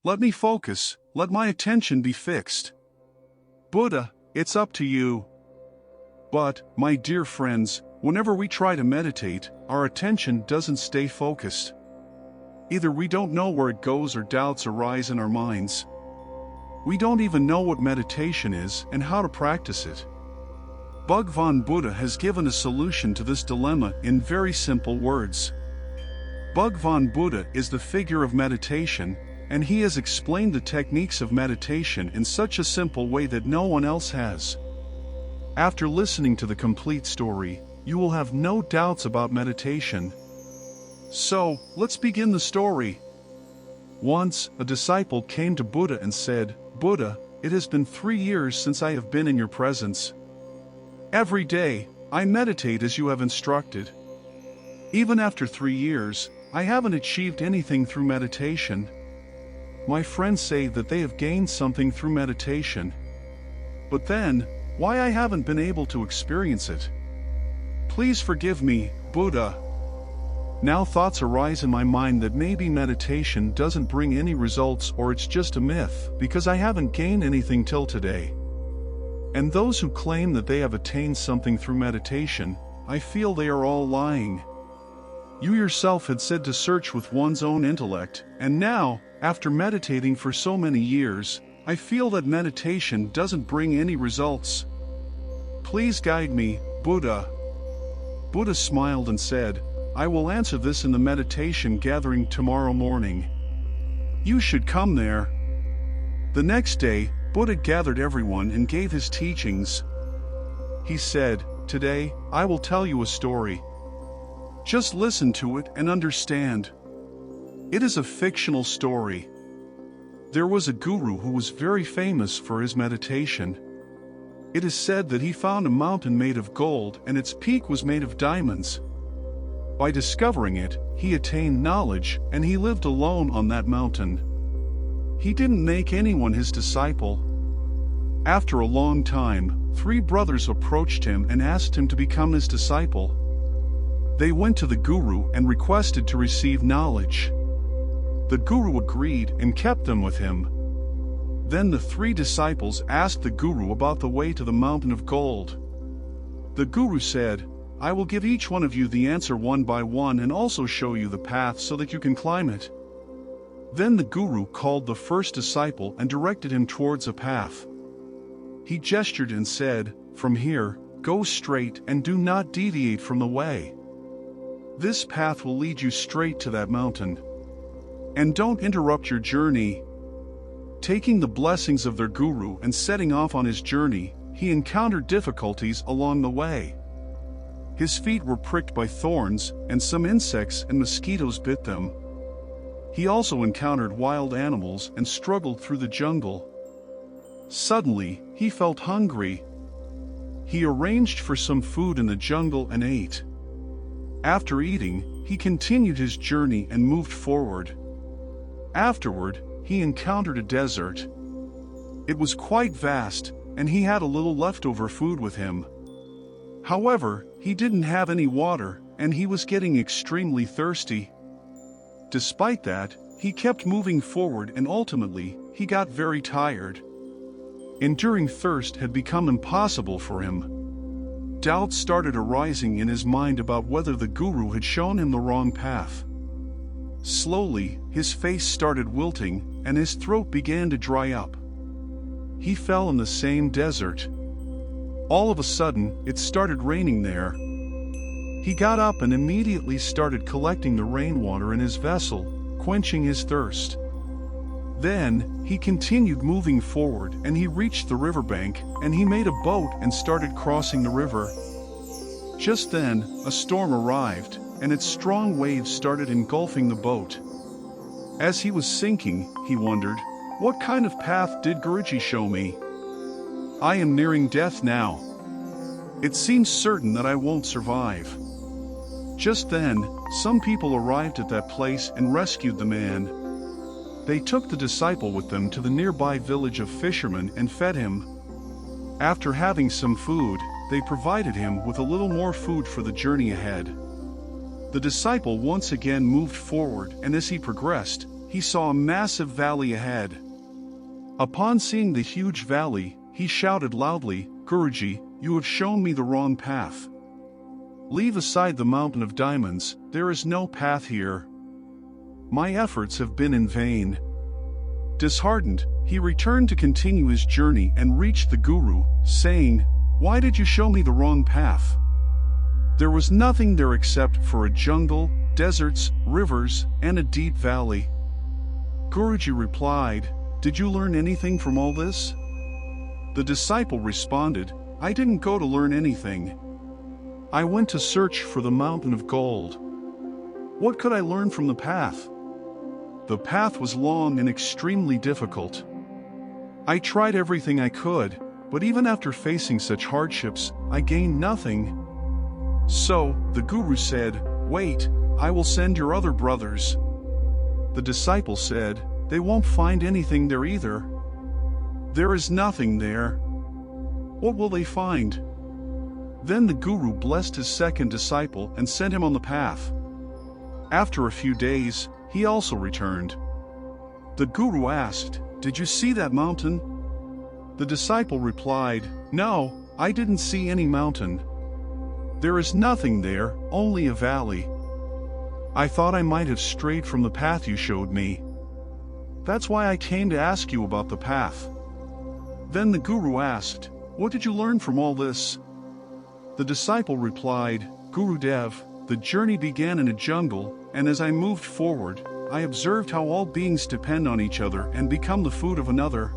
Let me focus, let my attention be fixed. Buddha, it's up to you. But, my dear friends, whenever we try to meditate, our attention doesn't stay focused. Either we don't know where it goes or doubts arise in our minds. We don't even know what meditation is and how to practice it. Bhagwan Buddha has given a solution to this dilemma in very simple words. Bhagwan Buddha is the figure of meditation, and he has explained the techniques of meditation in such a simple way that no one else has. After listening to the complete story, you will have no doubts about meditation. So, let's begin the story. Once, a disciple came to Buddha and said, "Buddha, it has been 3 years since I have been in your presence. Every day, I meditate as you have instructed. Even after 3 years, I haven't achieved anything through meditation. My friends say that they have gained something through meditation. But then, why I haven't been able to experience it? Please forgive me, Buddha." Now thoughts arise in my mind that maybe meditation doesn't bring any results or it's just a myth because I haven't gained anything till today. And those who claim that they have attained something through meditation, I feel they are all lying. You yourself had said to search with one's own intellect, and now, after meditating for so many years, I feel that meditation doesn't bring any results. Please guide me, Buddha. Buddha smiled and said, "I will answer this in the meditation gathering tomorrow morning. You should come there." The next day, Buddha gathered everyone and gave his teachings. He said, "Today, I will tell you a story. Just listen to it and understand. It is a fictional story. There was a guru who was very famous for his meditation. It is said that he found a mountain made of gold and its peak was made of diamonds. By discovering it, he attained knowledge and he lived alone on that mountain. He didn't make anyone his disciple. After a long time, 3 brothers approached him and asked him to become his disciple. They went to the guru and requested to receive knowledge. The guru agreed and kept them with him. Then the 3 disciples asked the guru about the way to the mountain of gold. The guru said, "I will give each one of you the answer one by one and also show you the path so that you can climb it." Then the guru called the first disciple and directed him towards a path. He gestured and said, "From here, go straight and do not deviate from the way. This path will lead you straight to that mountain. And don't interrupt your journey." Taking the blessings of their guru and setting off on his journey, he encountered difficulties along the way. His feet were pricked by thorns, and some insects and mosquitoes bit them. He also encountered wild animals and struggled through the jungle. Suddenly, he felt hungry. He arranged for some food in the jungle and ate. After eating, he continued his journey and moved forward. Afterward, he encountered a desert. It was quite vast, and he had a little leftover food with him. However, he didn't have any water, and he was getting extremely thirsty. Despite that, he kept moving forward and ultimately, he got very tired. Enduring thirst had become impossible for him. Doubts started arising in his mind about whether the guru had shown him the wrong path. Slowly, his face started wilting, and his throat began to dry up. He fell in the same desert. All of a sudden, it started raining there. He got up and immediately started collecting the rainwater in his vessel, quenching his thirst. Then, he continued moving forward and he reached the riverbank, and he made a boat and started crossing the river. Just then, a storm arrived, and its strong waves started engulfing the boat. As he was sinking, he wondered, "What kind of path did Guruji show me? I am nearing death now. It seems certain that I won't survive." Just then, some people arrived at that place and rescued the man. They took the disciple with them to the nearby village of fishermen and fed him. After having some food, they provided him with a little more food for the journey ahead. The disciple once again moved forward, and as he progressed, he saw a massive valley ahead. Upon seeing the huge valley, he shouted loudly, "Guruji, you have shown me the wrong path. Leave aside the mountain of diamonds, there is no path here. My efforts have been in vain." Disheartened, he returned to continue his journey and reached the Guru, saying, "Why did you show me the wrong path? There was nothing there except for a jungle, deserts, rivers, and a deep valley." Guruji replied, "Did you learn anything from all this?" The disciple responded, "I didn't go to learn anything. I went to search for the mountain of gold. What could I learn from the path? The path was long and extremely difficult. I tried everything I could, but even after facing such hardships, I gained nothing." So, the Guru said, "Wait, I will send your other brothers." The disciple said, "They won't find anything there either. There is nothing there. What will they find?" Then the Guru blessed his second disciple and sent him on the path. After a few days, he also returned. The Guru asked, "Did you see that mountain?" The disciple replied, "No, I didn't see any mountain. There is nothing there, only a valley. I thought I might have strayed from the path you showed me. That's why I came to ask you about the path." Then the Guru asked, "What did you learn from all this?" The disciple replied, "Gurudev, the journey began in a jungle, and as I moved forward, I observed how all beings depend on each other and become the food of another.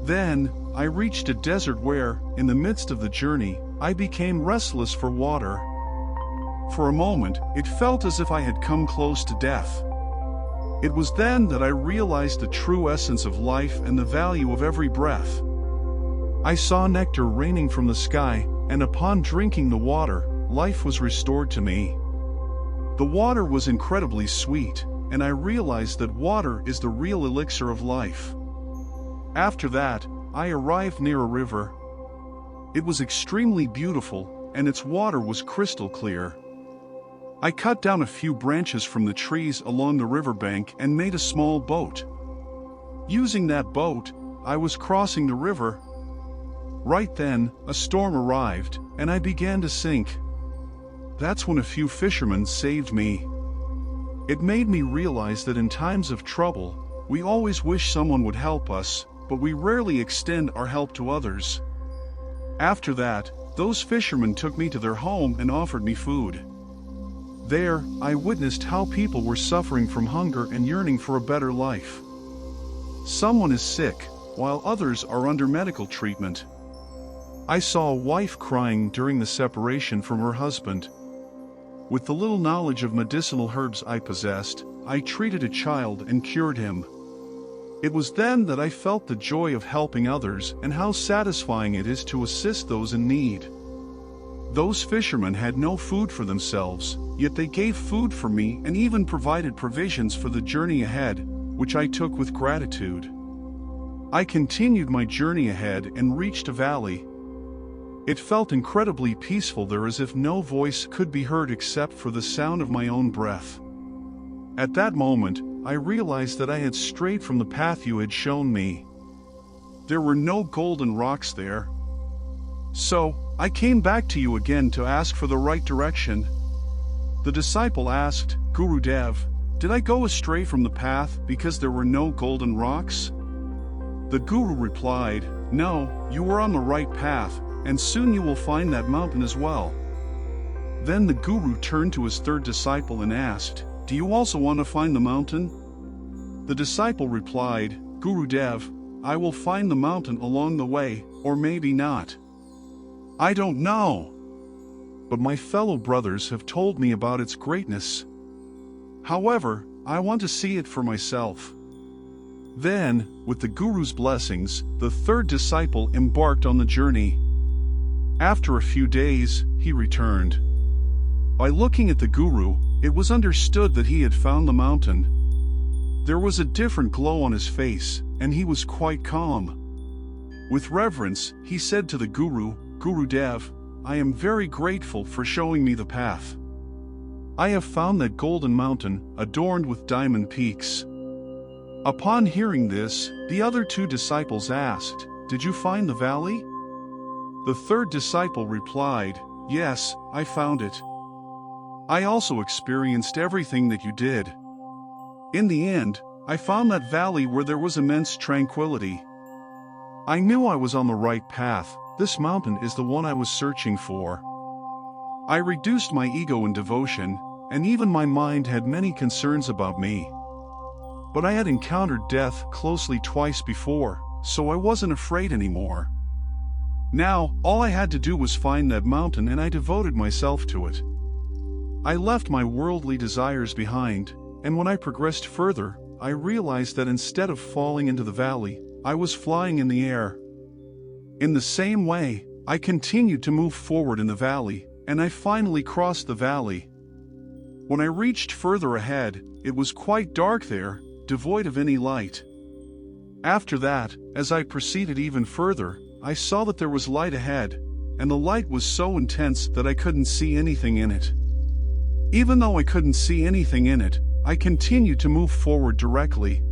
Then, I reached a desert where, in the midst of the journey, I became restless for water. For a moment, it felt as if I had come close to death. It was then that I realized the true essence of life and the value of every breath. I saw nectar raining from the sky, and upon drinking the water, life was restored to me. The water was incredibly sweet, and I realized that water is the real elixir of life. After that, I arrived near a river. It was extremely beautiful, and its water was crystal clear. I cut down a few branches from the trees along the riverbank and made a small boat. Using that boat, I was crossing the river. Right then, a storm arrived, and I began to sink. That's when a few fishermen saved me. It made me realize that in times of trouble, we always wish someone would help us, but we rarely extend our help to others. After that, those fishermen took me to their home and offered me food. There, I witnessed how people were suffering from hunger and yearning for a better life. Someone is sick, while others are under medical treatment. I saw a wife crying during the separation from her husband. With the little knowledge of medicinal herbs I possessed, I treated a child and cured him. It was then that I felt the joy of helping others and how satisfying it is to assist those in need. Those fishermen had no food for themselves, yet they gave food for me and even provided provisions for the journey ahead, which I took with gratitude. I continued my journey ahead and reached a valley. It felt incredibly peaceful there, as if no voice could be heard except for the sound of my own breath. At that moment, I realized that I had strayed from the path you had shown me. There were no golden rocks there. So, I came back to you again to ask for the right direction. The disciple asked, "Gurudev, did I go astray from the path because there were no golden rocks?" The Guru replied, "No, you were on the right path, and soon you will find that mountain as well." Then the Guru turned to his third disciple and asked, "Do you also want to find the mountain?" The disciple replied, "Gurudev, I will find the mountain along the way, or maybe not. I don't know. But my fellow brothers have told me about its greatness. However, I want to see it for myself." Then, with the Guru's blessings, the third disciple embarked on the journey. After a few days, he returned. By looking at the Guru, it was understood that he had found the mountain. There was a different glow on his face, and he was quite calm. With reverence, he said to the Guru, "Gurudev, I am very grateful for showing me the path. I have found that golden mountain, adorned with diamond peaks. Upon hearing this, the other two disciples asked, "Did you find the valley?" The third disciple replied, "Yes, I found it. I also experienced everything that you did. In the end, I found that valley where there was immense tranquility. I knew I was on the right path. This mountain is the one I was searching for. I reduced my ego in devotion, and even my mind had many concerns about me. But I had encountered death closely twice before, so I wasn't afraid anymore. Now, all I had to do was find that mountain, and I devoted myself to it. I left my worldly desires behind, and when I progressed further, I realized that instead of falling into the valley, I was flying in the air. In the same way, I continued to move forward in the valley, and I finally crossed the valley. When I reached further ahead, it was quite dark there, devoid of any light. After that, as I proceeded even further, I saw that there was light ahead, and the light was so intense that I couldn't see anything in it. Even though I couldn't see anything in it, I continued to move forward directly.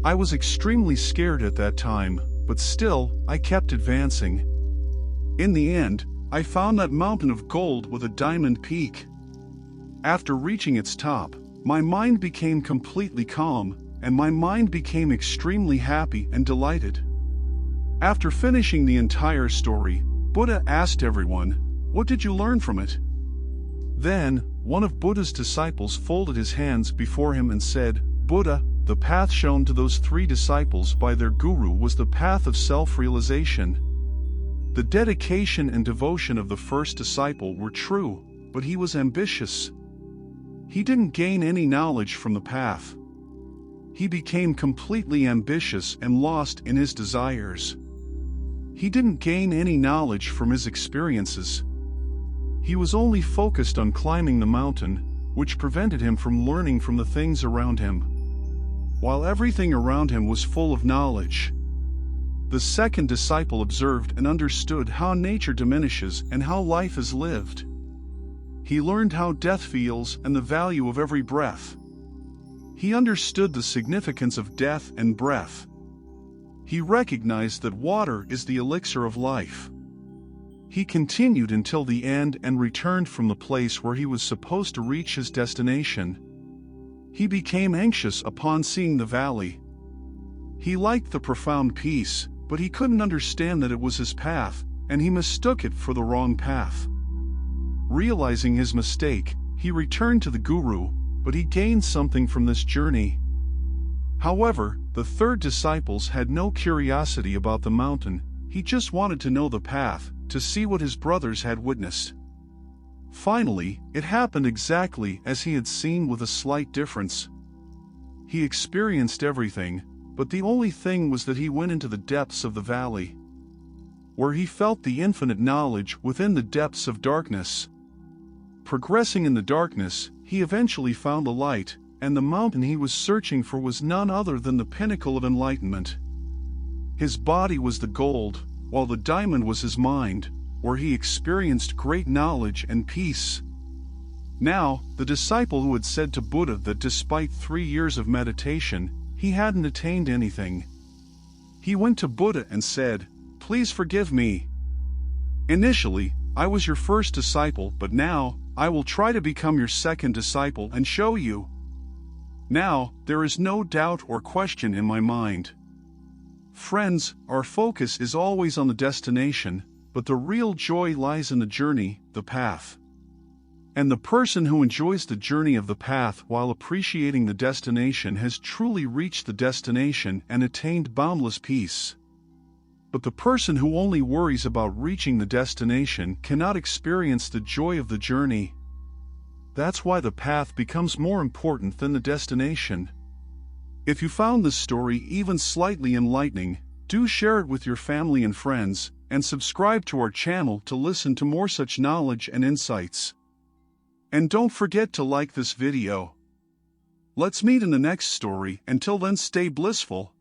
I was extremely scared at that time, but still, I kept advancing. In the end, I found that mountain of gold with a diamond peak. After reaching its top, my mind became completely calm, and my mind became extremely happy and delighted. After finishing the entire story, Buddha asked everyone, "What did you learn from it?" Then, one of Buddha's disciples folded his hands before him and said, "Buddha, the path shown to those three disciples by their guru was the path of self-realization. The dedication and devotion of the first disciple were true, but he was ambitious. He didn't gain any knowledge from the path. He became completely ambitious and lost in his desires. He didn't gain any knowledge from his experiences. He was only focused on climbing the mountain, which prevented him from learning from the things around him, while everything around him was full of knowledge." The second disciple observed and understood how nature diminishes and how life is lived. He learned how death feels and the value of every breath. He understood the significance of death and breath. He recognized that water is the elixir of life. He continued until the end and returned from the place where he was supposed to reach his destination. He became anxious upon seeing the valley. He liked the profound peace, but he couldn't understand that it was his path, and he mistook it for the wrong path. Realizing his mistake, he returned to the guru, but he gained something from this journey. However, the third disciples had no curiosity about the mountain. He just wanted to know the path, to see what his brothers had witnessed. Finally, it happened exactly as he had seen, with a slight difference. He experienced everything, but the only thing was that he went into the depths of the valley, where he felt the infinite knowledge within the depths of darkness. Progressing in the darkness, he eventually found the light, and the mountain he was searching for was none other than the pinnacle of enlightenment. His body was the gold, while the diamond was his mind, where he experienced great knowledge and peace. Now, the disciple who had said to Buddha that despite 3 years of meditation, he hadn't attained anything. He went to Buddha and said, "Please forgive me. Initially, I was your first disciple, but now, I will try to become your second disciple and show you. Now, there is no doubt or question in my mind." Friends, our focus is always on the destination, but the real joy lies in the journey, the path. And the person who enjoys the journey of the path while appreciating the destination has truly reached the destination and attained boundless peace. But the person who only worries about reaching the destination cannot experience the joy of the journey. That's why the path becomes more important than the destination. If you found this story even slightly enlightening, do share it with your family and friends, and subscribe to our channel to listen to more such knowledge and insights. And don't forget to like this video. Let's meet in the next story. Until then, stay blissful.